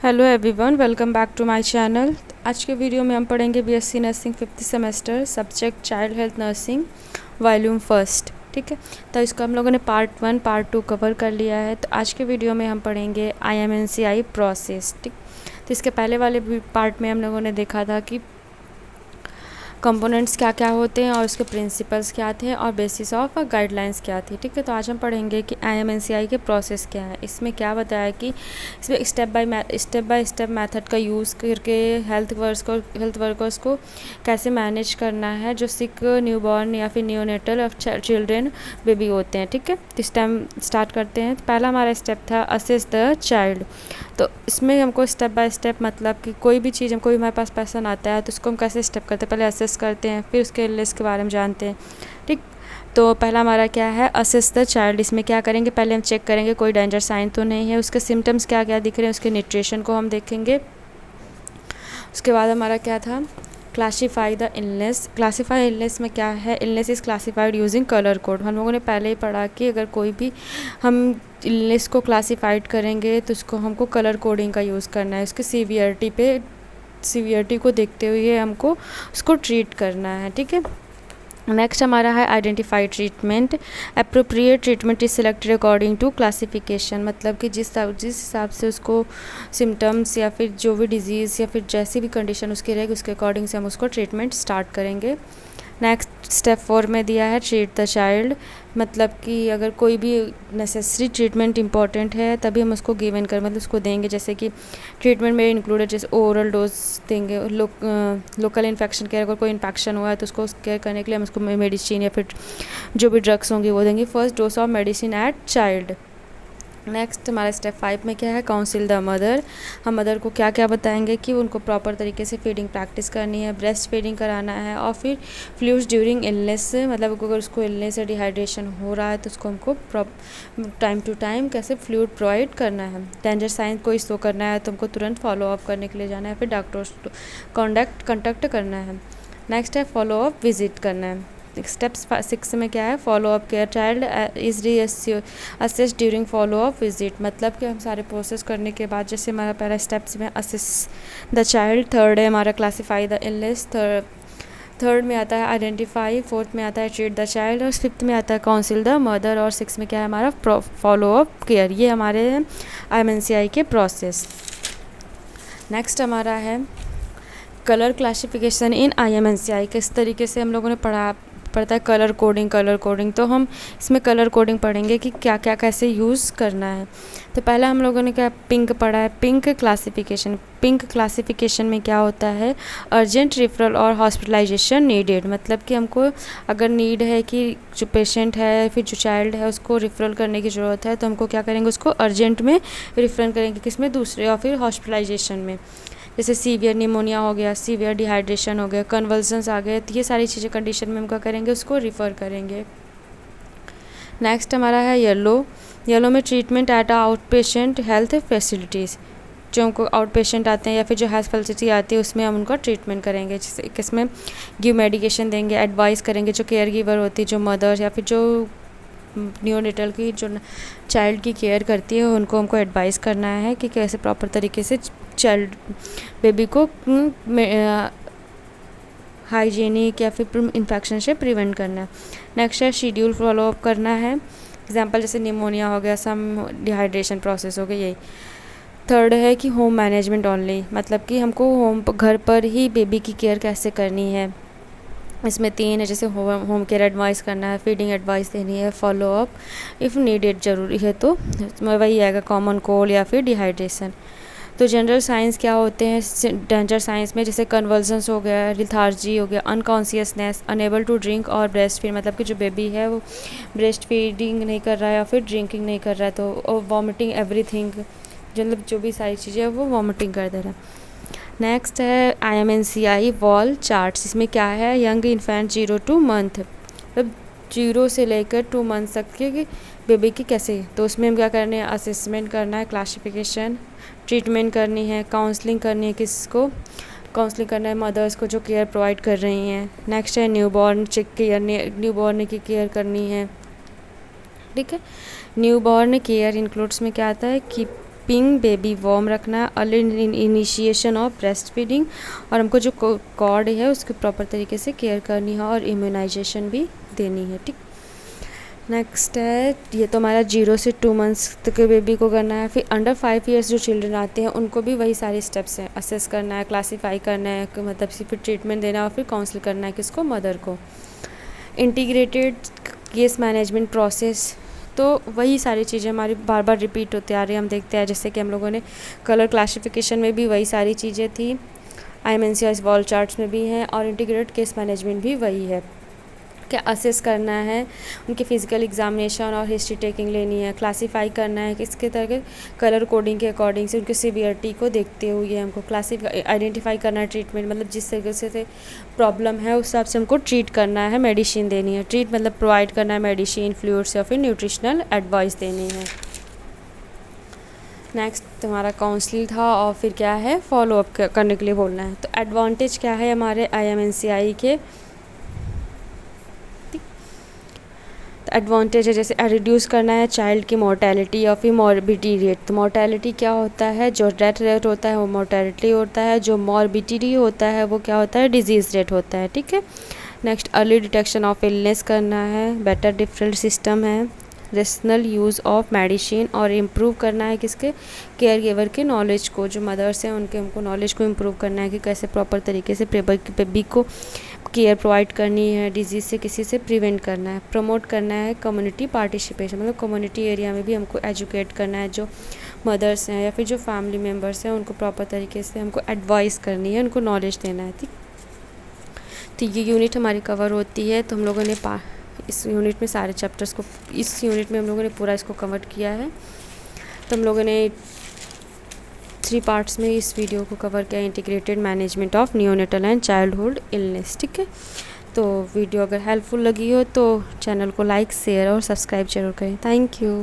Hello everyone, welcome back to my channel. आज के video में हम पढ़ेंगे BSc nursing 5th semester subject child health nursing volume first. ठीक है, तो इसको हम लोगों ने पार्ट 1 पार्ट 2 कवर कर लिया है। तो आज के वीडियो में हम पढ़ेंगे IMNCI प्रोसेस। ठीक, तो इसके पहले वाले पार्ट में हम लोगों ने देखा था कि कंपोनेंट्स क्या क्या होते हैं और उसके प्रिंसिपल्स क्या थे और बेसिस ऑफ गाइडलाइंस क्या थी। ठीक है, तो आज हम पढ़ेंगे कि IMNCI के प्रोसेस क्या है। इसमें क्या बताया कि इसमें स्टेप बाय स्टेप मेथड का यूज़ करके हेल्थ वर्कर्स को कैसे मैनेज करना है जो सिक न्यूबॉर्न या फिर न्यूनेटल चिल्ड्रेन बेबी होते हैं। ठीक है, तो इस टाइम स्टार्ट करते हैं। तो पहला हमारा स्टेप था असेस द चाइल्ड। तो इसमें हमको स्टेप बाय स्टेप मतलब कि कोई भी चीज़ कोई हमारे पास पर्सन आता है तो उसको हम कैसे स्टेप करते हैं, पहले असेस करते हैं, फिर उसके इलनेस के बारे में जानते हैं। ठीक, तो पहला हमारा क्या है, असेस द चाइल्ड। इसमें क्या करेंगे, पहले हम चेक करेंगे कोई डेंजर साइन तो नहीं है, उसके सिम्टम्स क्या क्या दिख रहे हैं, उसके न्यूट्रिशन को हम देखेंगे। उसके बाद हमारा क्या था, classify the illness. Classify illness में क्या है, illness is classified using colour code. हम लोगों ने पहले ही पढ़ा कि अगर कोई भी हम इलनेस को क्लासीफाइड करेंगे तो उसको हमको कलर कोडिंग का यूज़ करना है। उसकी सीवियरिटी को देखते हुए हमको उसको ट्रीट करना है। ठीक है, नेक्स्ट हमारा है identify treatment. Appropriate treatment is selected according to classification. मतलब कि जिस हिसाब से उसको सिम्टम्स या फिर जो भी डिजीज़ या फिर जैसी भी कंडीशन उसकी रहेगी उसके अकॉर्डिंग से हम उसको ट्रीटमेंट स्टार्ट करेंगे। नेक्स्ट स्टेप 4 में दिया है ट्रीट द चाइल्ड। मतलब कि अगर कोई भी नेसेसरी ट्रीटमेंट इंपॉर्टेंट है तभी हम उसको गिवन कर मतलब उसको देंगे। जैसे कि ट्रीटमेंट में इंक्लूडेड जैसे ओरल डोज देंगे, लोकल इन्फेक्शन केयर, अगर कोई इन्फेक्शन हुआ है तो उसको केयर करने के लिए हम उसको मेडिसिन या फिर जो भी ड्रग्स होंगी वो देंगे। First dose of medicine eight child. Next हमारा स्टेप 5 में क्या है, काउंसिल द मदर। हम मदर को क्या क्या बताएंगे कि उनको प्रॉपर तरीके से फीडिंग प्रैक्टिस करनी है, ब्रेस्ट फीडिंग कराना है और फिर फ्लूइड्स ड्यूरिंग इलनेस। मतलब अगर उसको इलनेस या डिहाइड्रेशन हो रहा है तो उसको हमको टाइम टू टाइम कैसे फ्लूइड प्रोवाइड करना है। डेंजर साइन को शो करना है तो हमको तुरंत फॉलो अप करने के लिए जाना है, फिर डॉक्टर्स कॉन्टैक्ट करना है। नेक्स्ट है फॉलो अप विजिट करना है। स्टेप 6 में क्या है, follow up care. Child is assess during follow up visit. मतलब कि हम सारे प्रोसेस करने के बाद जैसे हमारा पहला स्टेप्स में असेस द चाइल्ड, थर्ड है हमारा क्लासीफाई द इलनेस, थर्ड में आता है आइडेंटिफाई, फोर्थ में आता है ट्रीट द चाइल्ड और फिफ्थ में आता है काउंसिल द मदर और सिक्स में क्या है हमारा फॉलो अप केयर। ये हमारे IMNCI के प्रोसेस। नेक्स्ट हमारा है कलर क्लासिफिकेशन इन IMNCI। किस तरीके से हम लोगों ने पढ़ता है कलर कोडिंग। तो हम इसमें कलर कोडिंग पढ़ेंगे कि क्या क्या कैसे यूज़ करना है। तो पहला हम लोगों ने क्या पिंक पढ़ा है, पिंक क्लासिफिकेशन में क्या होता है, अर्जेंट रेफरल और हॉस्पिटलाइजेशन नीडेड। मतलब कि हमको अगर नीड है कि जो पेशेंट है फिर जो चाइल्ड है उसको रेफरल करने की ज़रूरत है तो हमको क्या करेंगे, उसको अर्जेंट में रेफर करेंगे, किसमें, दूसरे और फिर हॉस्पिटलाइजेशन में। जैसे सीवियर निमोनिया हो गया, सीवियर डिहाइड्रेशन हो गया, कन्वल्जन्स आ गए, तो ये सारी चीज़ें कंडीशन में हम क्या करेंगे, उसको रिफ़र करेंगे। नेक्स्ट हमारा है येलो में treatment at out patient health facilities. जो हमको आउट पेशेंट आते हैं या फिर जो हेल्थ फैसिलिटी आती है उसमें हम उनका ट्रीटमेंट करेंगे। जैसे किसमें गिव मेडिकेशन देंगे, एडवाइस करेंगे, जो केयर गिवर होती है, जो मदर या फिर जो न्यूनेटल की जो चाइल्ड की केयर करती है उनको हमको एडवाइस करना है कि कैसे प्रॉपर तरीके से चाइल्ड बेबी को हाइजीनिक या फिर इन्फेक्शन से प्रिवेंट करना है। नेक्स्ट है शेड्यूल फॉलो अप करना है। एग्जांपल जैसे निमोनिया हो गया, सम डिहाइड्रेशन प्रोसेस हो गया, यही। थर्ड है कि होम मैनेजमेंट ओनली। मतलब कि हमको घर पर ही बेबी की केयर कैसे करनी है। इसमें 3 है, जैसे होम केयर एडवाइस करना है, फीडिंग एडवाइस देनी है, फॉलो अप इफ़ नीडेड ज़रूरी है तो वही आएगा कॉमन कोल्ड या फिर डिहाइड्रेशन। तो जनरल साइंस क्या होते हैं डेंजर साइंस में, जैसे कन्वल्जन्स हो गया, लिथार्जी हो गया, अनकॉन्शियसनेस, अनेबल टू ड्रिंक और ब्रेस्ट फीड। मतलब कि जो बेबी है वो ब्रेस्ट फीडिंग नहीं कर रहा है या फिर ड्रिंकिंग नहीं कर रहा है तो वॉमिटिंग एवरीथिंग, मतलब जो भी सारी चीज़ें हैं वो वॉमिटिंग कर दे रहा है। नेक्स्ट है IMNCI वॉल चार्ट्स। इसमें क्या है, यंग इन्फेंट 0 to मंथ, मतलब 0 से लेकर 2 मंथ तक के बेबी की कैसे, तो उसमें हम क्या करने हैं, असेसमेंट करना है, क्लासिफिकेशन, ट्रीटमेंट करनी है, काउंसलिंग करनी है, किसको काउंसलिंग करना है, मदर्स को जो केयर प्रोवाइड कर रही हैं। नेक्स्ट है न्यूबॉर्न की केयर करनी है। ठीक है, न्यूबॉर्न केयर इंक्लूड्स में क्या आता है कि कीपिंग बेबी वार्म रखना है, early initiation of breast feeding, और हमको जो कॉर्ड है उसकी प्रॉपर तरीके से केयर करनी है और इम्यूनाइजेशन भी देनी है। ठीक, नेक्स्ट है, ये तो हमारा 0 से 2 मंथ्स तक के बेबी को करना है। फिर अंडर 5 ईयर्स जो चिल्ड्रन आते हैं उनको भी वही सारे स्टेप्स हैं, असेस करना है, क्लासीफाई करना है, मतलब फिर ट्रीटमेंट देना और फिर काउंसिल करना है किसको, मदर को। इंटीग्रेटेड केस मैनेजमेंट प्रोसेस, तो वही सारी चीज़ें हमारी बार बार रिपीट होते आ रही हैं। हम देखते हैं जैसे कि हम लोगों ने कलर क्लासिफिकेशन में भी वही सारी चीज़ें थी, IMNC वॉल चार्ट्स में भी हैं, और इंटीग्रेटेड केस मैनेजमेंट भी वही है कि असेस करना है, उनके फिज़िकल एग्जामिनेशन और हिस्ट्री टेकिंग लेनी है, क्लासीफाई करना है किसके तरह के कलर कोडिंग के अकॉर्डिंग से उनकी सीवियरिटी को देखते हुए हमको क्लासीफाई आइडेंटिफाई करना है ट्रीटमेंट, मतलब जिस तरीके से प्रॉब्लम है उस हिसाब से हमको ट्रीट करना है, मेडिसिन देनी है। ट्रीट मतलब प्रोवाइड करना है मेडिसिन, फ्लूइड्स या फिर न्यूट्रिशनल एडवाइस देनी है। नेक्स्ट हमारा काउंसलिंग था, और फिर क्या है, फॉलोअप करने के लिए बोलना है। तो एडवांटेज क्या है हमारे IMNCI के, एडवांटेज है जैसे रिड्यूस करना है चाइल्ड की मोर्टेलिटी और फिर मॉर्बिडिटी रेट। तो मोर्टेलिटी क्या होता है, जो डेथ रेट होता है वो मोर्टेलिटी होता है, जो मॉर्बिडिटी होता है वो क्या होता है, डिजीज़ रेट होता है। ठीक है, next early detection of illness करना है, बेटर डिफरेंट सिस्टम है, रेशनल यूज़ ऑफ मेडिसिन, और इम्प्रूव करना है किसके, केयर गिवर के नॉलेज को, जो मदर्स हैं उनके हमको नॉलेज को इम्प्रूव करना है कि कैसे प्रॉपर तरीके से बेबी को केयर प्रोवाइड करनी है, डिजीज़ से किसी से प्रिवेंट करना है। प्रमोट करना है कम्युनिटी पार्टिसिपेशन, मतलब कम्युनिटी एरिया में भी हमको एजुकेट करना है, जो मदर्स हैं या फिर जो फैमिली मेम्बर्स हैं उनको प्रॉपर तरीके से हमको एडवाइस करनी है, उनको नॉलेज देना है। ठीक, तो ये यूनिट हमारी कवर होती है। तो हम लोगों ने इस यूनिट में सारे चैप्टर्स को, इस यूनिट में हम लोगों ने पूरा इसको कवर किया है। तो हम लोगों ने 3 पार्ट्स में इस वीडियो को कवर किया, integrated management of neonatal and childhood illness. ठीक है, तो वीडियो अगर हेल्पफुल लगी हो तो चैनल को लाइक, शेयर और सब्सक्राइब जरूर करें। Thank you.